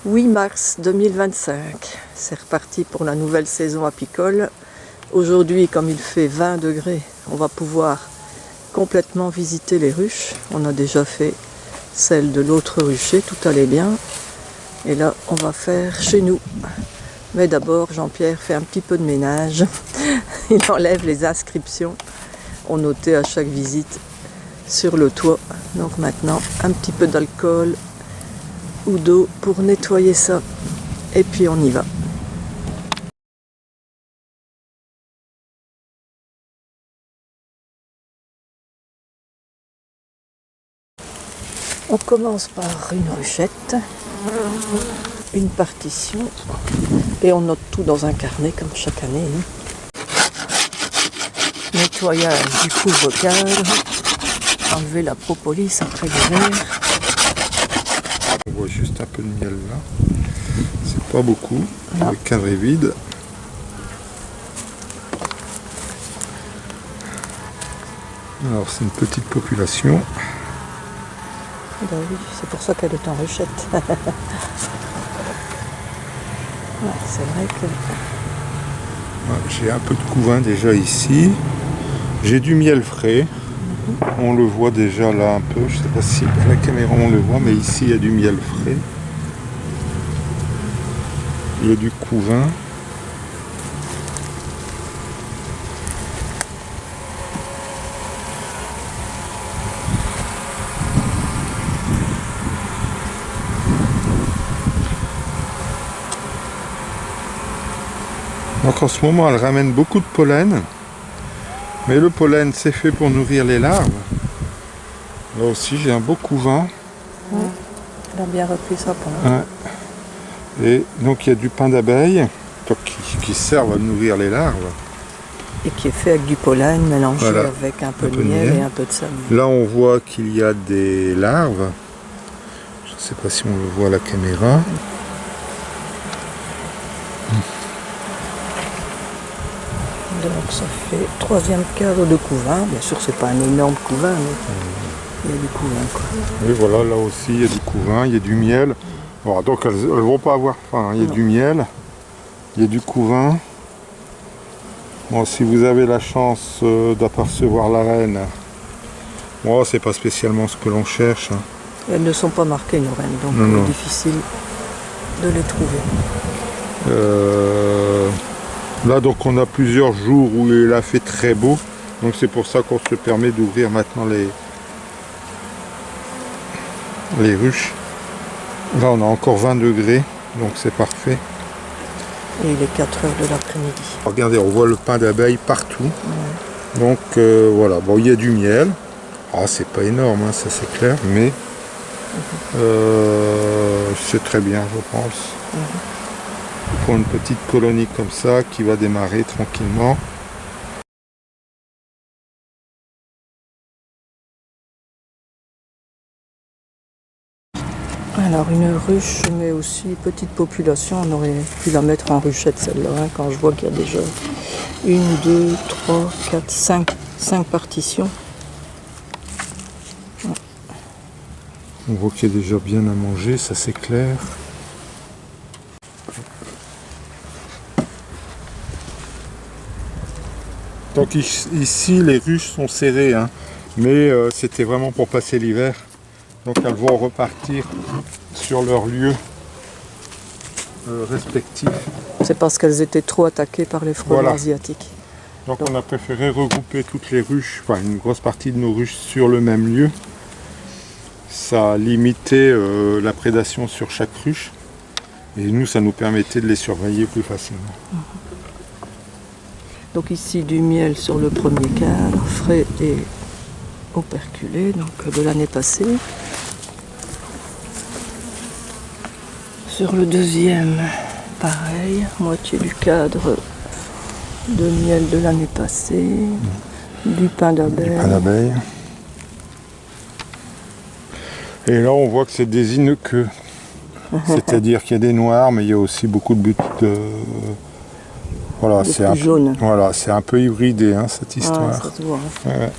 8 mars 2025, c'est reparti pour la nouvelle saison apicole. Aujourd'hui, comme il fait 20 degrés, on va pouvoir complètement visiter les ruches. On a déjà fait celle de l'autre rucher, tout allait bien. Et là, on va faire chez nous. Mais d'abord, Jean-Pierre fait un petit peu de ménage. Il enlève les inscriptions. On notait à chaque visite sur le toit. Donc maintenant, un petit peu d'alcool ou d'eau pour nettoyer ça. Et puis on y va. On commence par une ruchette, une partition, et on note tout dans un carnet comme chaque année. Nettoyage du couvre-cadre, enlever la propolis après l'hiver. On voit juste un peu de miel là, c'est pas beaucoup, le cadre est vide. Alors c'est une petite population. Ben oui, c'est pour ça qu'elle est en ruchette. Ouais, c'est vrai que... Ouais, j'ai un peu de couvain déjà ici. J'ai du miel frais. On le voit déjà là un peu. Je sais pas si à la caméra on le voit, mais ici il y a du miel frais. Il y a du couvain. Donc en ce moment elle ramène beaucoup de pollen, mais le pollen c'est fait pour nourrir les larves. Là aussi j'ai un beau couvain. Elle a bien repris sa part. Ouais. Et donc il y a du pain d'abeille qui servent à nourrir les larves. Et qui est fait avec du pollen mélangé avec un peu de miel et un peu de sable. Là on voit qu'il y a des larves. Je ne sais pas si on le voit à la caméra. Donc ça fait troisième cadre de couvain. Bien sûr c'est pas un énorme couvain, mais il y a du couvain quoi. Et voilà, là aussi il y a du couvain, il y a du miel. Bon, donc elles ne vont pas avoir faim, il y a du miel, il y a du couvain. Bon, si vous avez la chance d'apercevoir la reine, bon, c'est pas spécialement ce que l'on cherche. Elles ne sont pas marquées nos reines, donc Non. difficile de les trouver. Là donc on a plusieurs jours où il a fait très beau, donc c'est pour ça qu'on se permet d'ouvrir maintenant les ruches. Là on a encore 20 degrés, donc c'est parfait. Et il est 4 heures de l'après-midi. Regardez, on voit le pain d'abeille partout. Ouais. Donc voilà, bon il y a du miel. Ah c'est pas énorme, hein, ça c'est clair, mais c'est très bien je pense. Pour une petite colonie comme ça qui va démarrer tranquillement. Alors une ruche, mais aussi petite population, on aurait pu la mettre en ruchette celle-là, hein, quand je vois qu'il y a déjà 1, 2, 3, 4, 5 partitions. Ouais. On voit qu'il y a déjà bien à manger, ça c'est clair. Donc ici les ruches sont serrées, hein, mais c'était vraiment pour passer l'hiver. Donc elles vont repartir sur leur lieu respectif. C'est parce qu'elles étaient trop attaquées par les frelons asiatiques. Donc on a préféré regrouper toutes les ruches, enfin une grosse partie de nos ruches sur le même lieu. Ça limitait la prédation sur chaque ruche. Et nous, ça nous permettait de les surveiller plus facilement. Donc ici du miel sur le premier cadre, frais et operculé, donc de l'année passée. Sur le deuxième, pareil, moitié du cadre de miel de l'année passée, du pain d'abeille. Du pain d'abeille. Et là, on voit que c'est des inequeux. C'est-à-dire qu'il y a des noirs, mais il y a aussi beaucoup de buts de... Voilà, c'est un jaune. Voilà, c'est un peu hybridé, hein, cette histoire. Ça se voit. Ouais.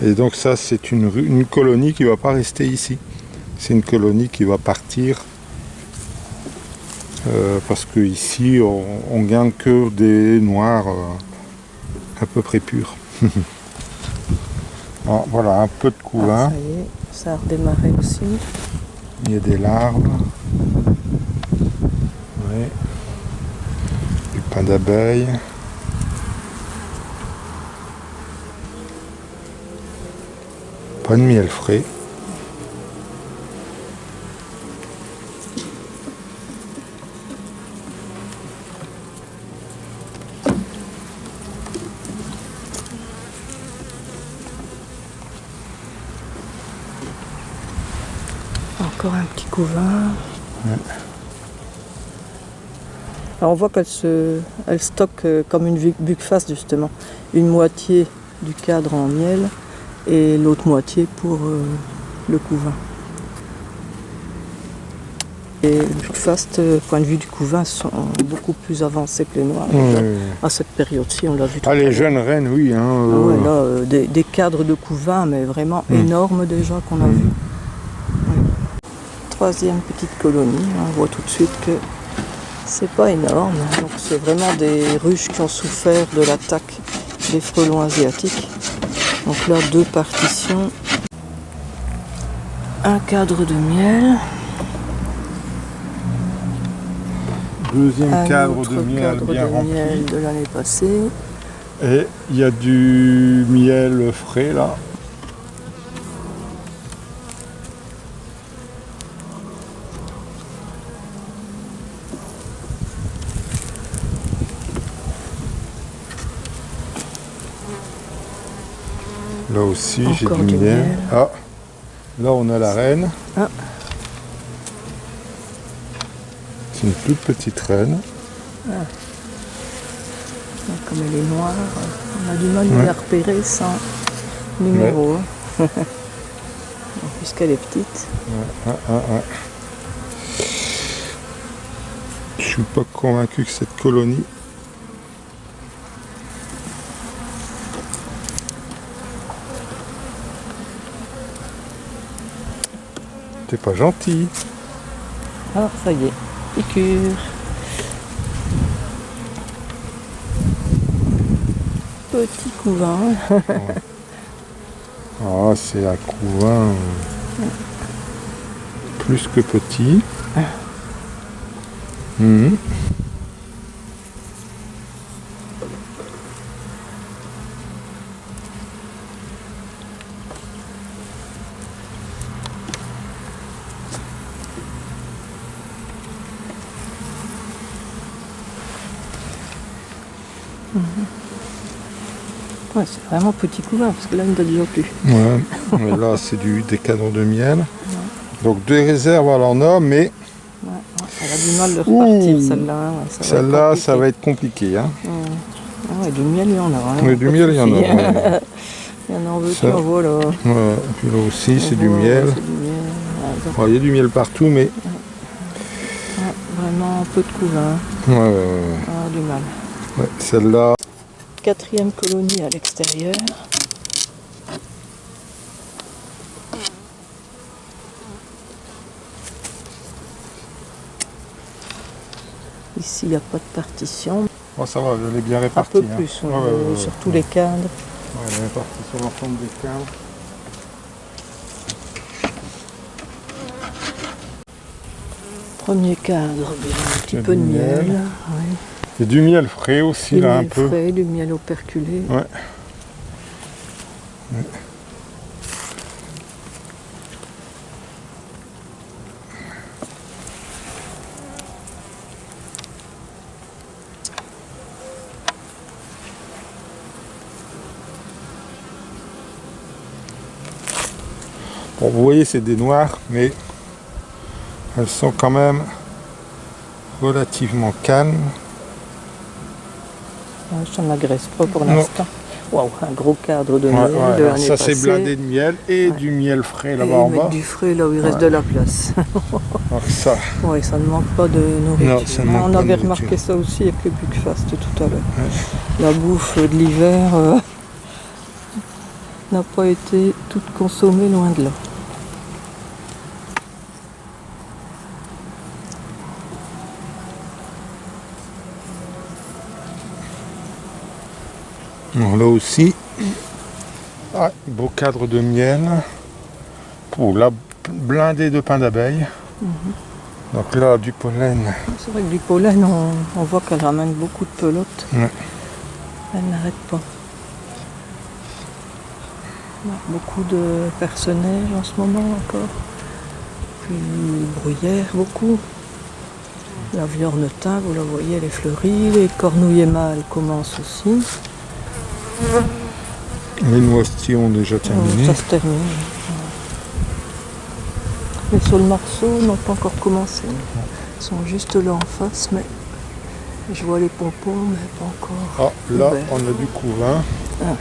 Et donc ça, c'est une colonie qui ne va pas rester ici. C'est une colonie qui va partir parce que ici on garde que des noirs à peu près purs. Alors, voilà, un peu de couvain. Ah, ça y est, ça a redémarré aussi. Il y a des larves. Ouais. Du pain d'abeille. Pas de miel frais. Encore un petit couvain. Ouais. Alors on voit elle stocke comme une buckfast justement, une moitié du cadre en miel et l'autre moitié pour le couvain. Et les buckfast, point de vue du couvain, sont beaucoup plus avancés que les noirs. Ouais. À cette période-ci, on l'a vu tout Ah, à les l'heure. jeunes reines, oui. Hein, Ah ouais, là, des cadres de couvain, mais vraiment énormes déjà qu'on a vu. Ouais. Troisième petite colonie, on voit tout de suite que c'est pas énorme. Donc c'est vraiment des ruches qui ont souffert de l'attaque des frelons asiatiques. Donc là, 2 partitions, un cadre de miel, Deuxième un cadre autre de miel cadre bien de rempli. miel de l'année passée. Et il y a du miel frais là. Là aussi j'ai Encore du du miel. miel. Ah, là on a la reine. Ah. C'est une toute petite reine. Donc, comme elle est noire, on a du mal à la repérer sans numéro. Hein. Puisqu'elle est petite. Ouais. Je suis pas convaincu que cette colonie. T'es pas gentil. Alors ça y est, piqûre. Petit couvain. Ah, c'est un couvain plus que petit. Mhm. Ouais, c'est vraiment petit couvain parce que là, il ne donne déjà plus. Ouais, mais là c'est des cadres de miel. Donc des réserves elle en a, mais Ouais, elle a du mal de repartir Ouh. celle-là. Hein, celle-là ça va être compliqué. Hein. Ah ouais, du miel, il y en a. Hein, Mais du miel il y en a. Ouais. Il y en a, en veut Ça. tu en vois là. Ouais, puis là aussi c'est On du voit, miel. ouais, c'est du miel. Ouais, donc, Il y a du miel partout, mais ouais, vraiment peu de couvain. ouais. Ah, du mal. Ouais, celle-là. 4e colonie à l'extérieur. Ici, il n'y a pas de partition. Oh, ça va, elle est bien Un répartie. peu plus, hein. sur tous les cadres. Ouais, elle est répartie sur l'ensemble des cadres. Premier cadre, bien, un petit Il y a peu de du miel. miel. Ouais. Il y a du miel frais aussi, Du là, un miel peu. frais, du miel operculé. Ouais. Bon, vous voyez, c'est des noirs, mais elles sont quand même relativement calmes. Ouais, ça ne m'agresse pas pour Non. l'instant. Waouh, un gros cadre de Ouais, miel de alors l'année ça c'est passée. blindé de miel et Ouais. du miel frais Et là-bas en mettre bas. du frais là où il reste Ouais. de la place. Alors ça, Oui, ça ne manque pas de nourriture. Non, ça ne manque On pas de avait nourriture. remarqué ça aussi avec le Buckfast tout à l'heure. La bouffe de l'hiver n'a pas été toute consommée, loin de là. Alors là aussi, beau cadre de miel. Oh, là, blindé de pain d'abeille. Donc là, du pollen. C'est vrai que du pollen, on voit qu'elle ramène beaucoup de pelotes. Ouais. Elle n'arrête pas. Ouais, beaucoup de personnel en ce moment encore. Puis bruyère, beaucoup. La viornetin, vous la voyez, elle est fleurie. Les cornouillers mâles commencent aussi. Les noisetiers ont déjà terminé. Ça se termine. Les saules marceaux n'ont pas encore commencé. Ils sont juste là en face, mais je vois les pompons, mais pas encore. Ah, là, on a du couvain. Ah oui,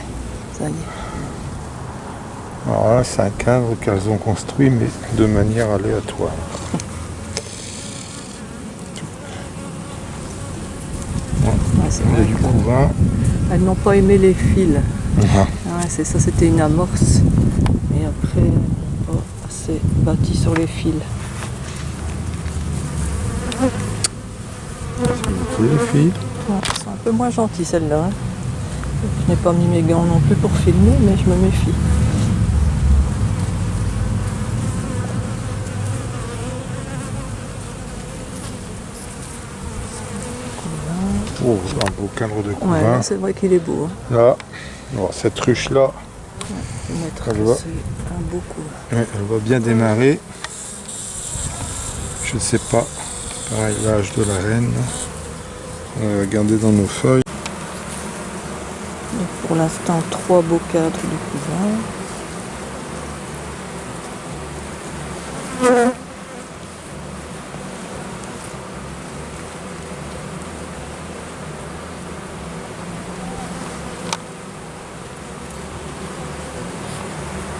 ça y est. Alors là, c'est un cadre qu'elles ont construit, mais de manière aléatoire. Ouais, c'est Il y a vrai du que couvain. elles n'ont pas aimé les fils. Ah. Ouais, c'est ça, c'était une amorce. Et après, c'est bâti sur les fils. C'est les filles. Ouais, c'est un peu moins gentil celle-là. Hein. Je n'ai pas mis mes gants non plus pour filmer, mais je me méfie. Oh, un beau cadre de Ouais, couvain. là, c'est vrai qu'il est beau. Hein. Là, alors, cette ruche-là, Je vais mettre Elle va. un beau coup. ouais, elle va bien démarrer. Je ne sais pas. Pareil, l'âge de la reine. On va regarder dans nos feuilles. Donc, pour l'instant, 3 beaux cadres de couvent.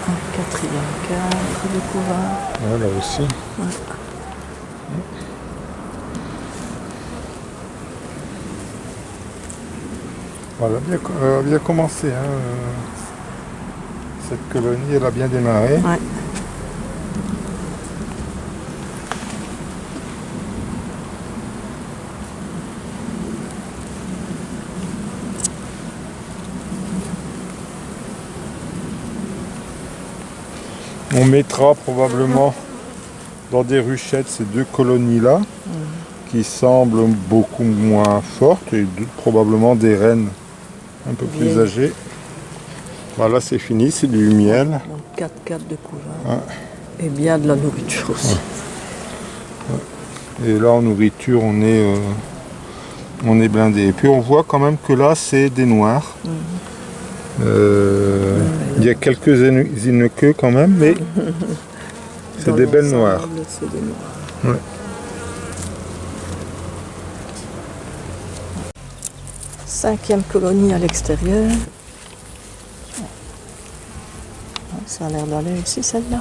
Un 4e cadre de couvent. Ouais, là aussi. Voilà, elle a bien commencé. Hein. Cette colonie, elle a bien démarré. Ouais. On mettra probablement dans des ruchettes ces 2 colonies-là, qui semblent beaucoup moins fortes, et probablement des reines un peu plus Vieilles. âgées. Voilà, c'est fini, c'est du miel. Donc 4 cadres de couvent. Ouais. Et bien de la nourriture aussi. Et là, en nourriture, on est blindé. Et puis on voit quand même que là, c'est des noirs. Il y a quelques inequeux quand même, mais c'est Dans des belles l'ensemble, noires. C'est des noirs. Ouais. Cinquième colonie à l'extérieur. Ça a l'air d'aller aussi celle-là.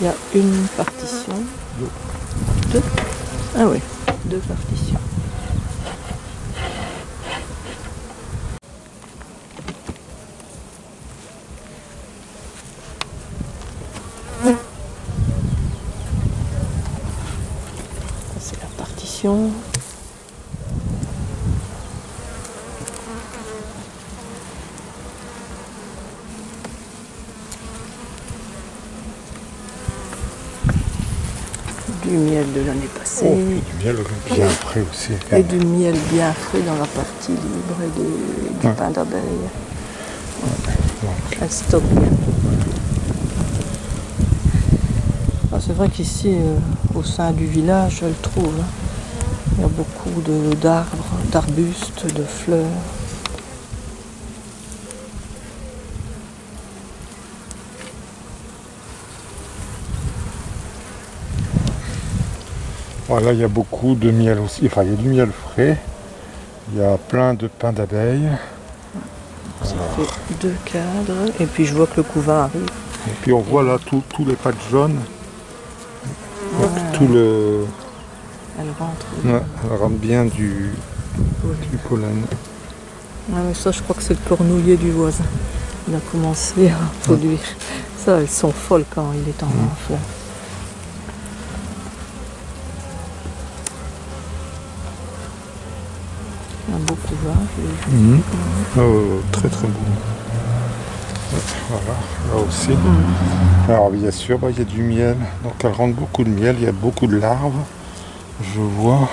Il y a une partition. Deux. Ah oui, 2 partitions. Ça, c'est la partition. Du miel de l'année passée. Oh, du miel bien frais aussi. Et du miel bien frais dans la partie libre et du pain d'abeille. Elle stocke bien. Ah, c'est vrai qu'ici, au sein du village, je le trouve. Hein. Il y a beaucoup d'arbres, d'arbustes, de fleurs. Voilà, il y a beaucoup de miel aussi. Enfin, il y a du miel frais. Il y a plein de pain d'abeille. Ça fait 2 cadres. Et puis je vois que le couvain arrive. Et puis on voit là tous les pattes jaunes. Ouais. Tout le. Elle rentre. Ouais, elle rentre bien du pollen. Ouais, mais ça, je crois que c'est le cornouiller du voisin. Il a commencé à produire. Ça, elles sont folles quand il est en fleurs. Un beau couvain. Très très beau. Voilà, là aussi. Alors bien sûr, il y a du miel. Donc elle rentre beaucoup de miel, il y a beaucoup de larves. Je vois.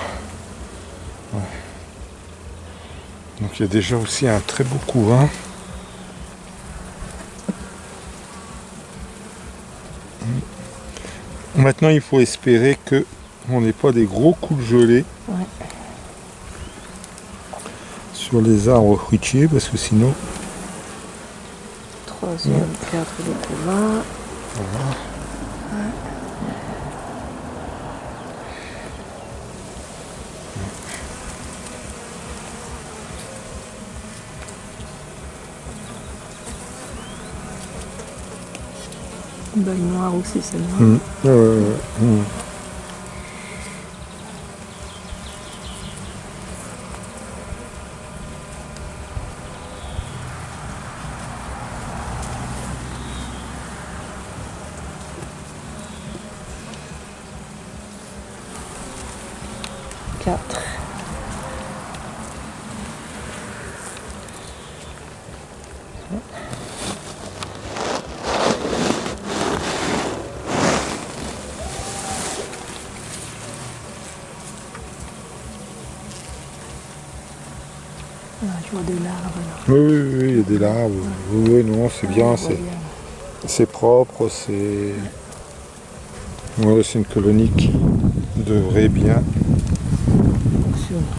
Ouais. Donc il y a déjà aussi un très beau couvain. Maintenant il faut espérer que on n'ait pas des gros coups de gelée sur les arbres fruitiers parce que sinon. Troisième cadre de couvain. Voilà. Une belle noire aussi celle-là. Quatre. Je vois des larves là. Oui, il y a des larves. Oui, non, c'est bien, c'est propre, c'est. Ouais, c'est une colonie qui devrait bien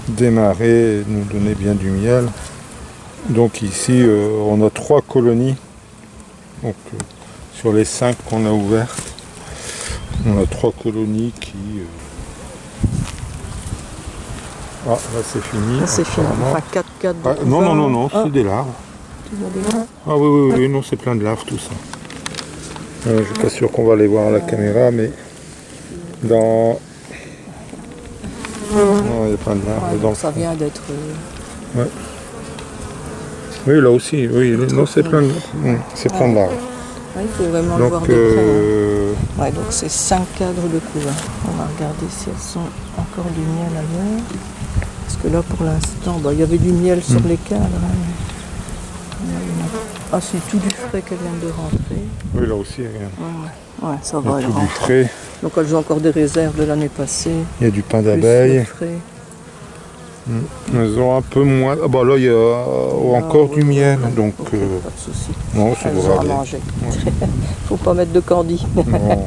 démarrer et nous donner bien du miel. Donc ici, on a 3 colonies. Donc sur les 5 qu'on a ouvertes, on a 3 colonies qui. Ah, là c'est fini. Là c'est fini. Enfin 4 cadres de couvain. Non, c'est des larves. Tu vois des larves? Ah oui, non, c'est plein de larves tout ça. Je suis pas sûr qu'on va les voir à la caméra, mais dans. Non, il y a plein de larves. Donc ça vient d'être. Ouais. Oui, là aussi, oui, non, c'est plein de larves. Ouais, il faut vraiment le voir de près. Ouais, donc c'est 5 cadres de couvain. On va regarder si elles sont encore du miel ailleurs. Parce que là, pour l'instant, il y avait du miel sur les cadres. Ah, c'est tout du frais qu'elles viennent de rentrer. Oui, là aussi, rien. Ouais, ça va, elles tout du rentrent. frais. Donc elles ont encore des réserves de l'année passée. Il y a du pain d'abeille. Elles ont un peu moins. Ah bah là, il y a encore du miel. Donc, pas de souci. Non, ça Elles devrait ont à aller. manger. Faut pas mettre de candy. Non.